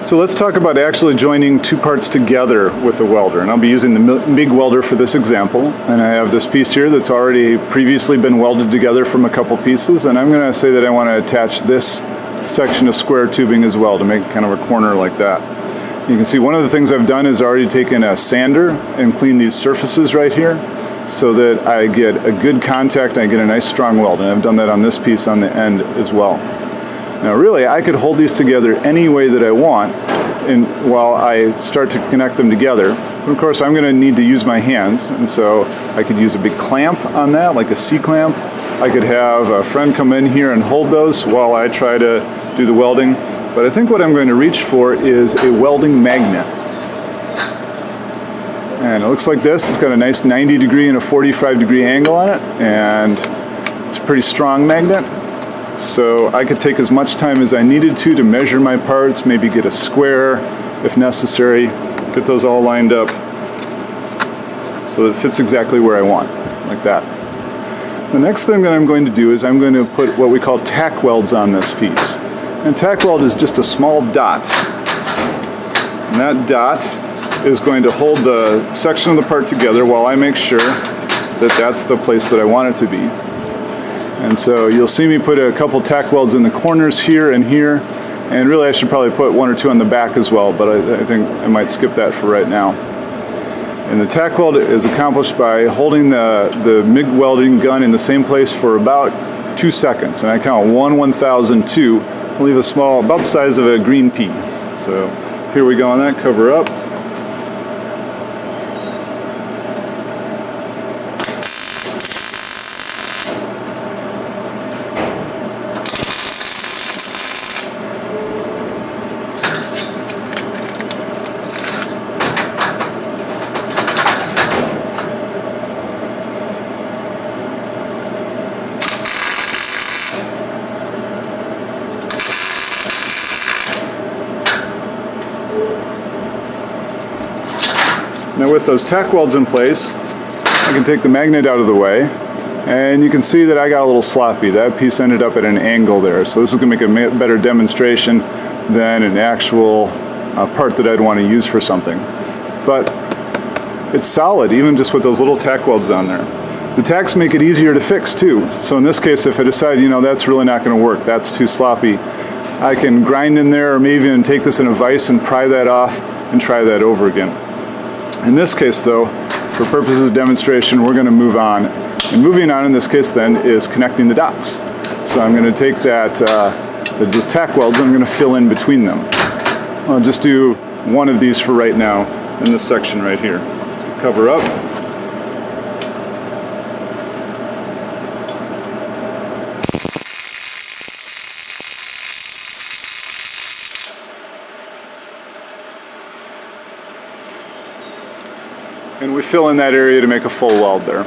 So let's talk about actually joining two parts together with a welder, and I'll be using the MIG welder for this example. And I have this piece here that's already previously been welded together from a couple pieces, and I'm going to say that I want to attach this section of square tubing as well to make kind of a corner like that. You can see one of the things I've done is already taken a sander and cleaned these surfaces right here so that I get a good contact and I get a nice strong weld, and I've done that on this piece on the end as well. Now really, I could hold these together any way that I want while I start to connect them together. But of course, I'm going to need to use my hands, and so I could use a big clamp on that, like a C-clamp. I could have a friend come in here and hold those while I try to do the welding. But I think what I'm going to reach for is a welding magnet. And it looks like this. It's got a nice 90-degree and a 45-degree angle on it, and it's a pretty strong magnet. So I could take as much time as I needed to measure my parts, maybe get a square if necessary, get those all lined up so that it fits exactly where I want, like that. The next thing that I'm going to do is I'm going to put what we call tack welds on this piece. And tack weld is just a small dot. And that dot is going to hold the section of the part together while I make sure that that's the place that I want it to be. And so you'll see me put a couple tack welds in the corners here and here, and really I should probably put one or two on the back as well, but I think I might skip that for right now. And the tack weld is accomplished by holding the MIG welding gun in the same place for about 2 seconds. And I count 1/1000, 2. I'll leave a small, about the size of a green pea. So here we go on that, cover up. Now with those tack welds in place, I can take the magnet out of the way, and you can see that I got a little sloppy. That piece ended up at an angle there, so this is going to make a better demonstration than an actual part that I'd want to use for something. But it's solid, even just with those little tack welds on there. The tacks make it easier to fix too. So in this case, if I decide, that's really not going to work, that's too sloppy, I can grind in there, or maybe even take this in a vise and pry that off and try that over again. In this case though, for purposes of demonstration, we're going to move on. And moving on in this case then is connecting the dots. So I'm going to take those tack welds, and I'm going to fill in between them. I'll just do one of these for right now in this section right here. So cover up. And we fill in that area to make a full weld there.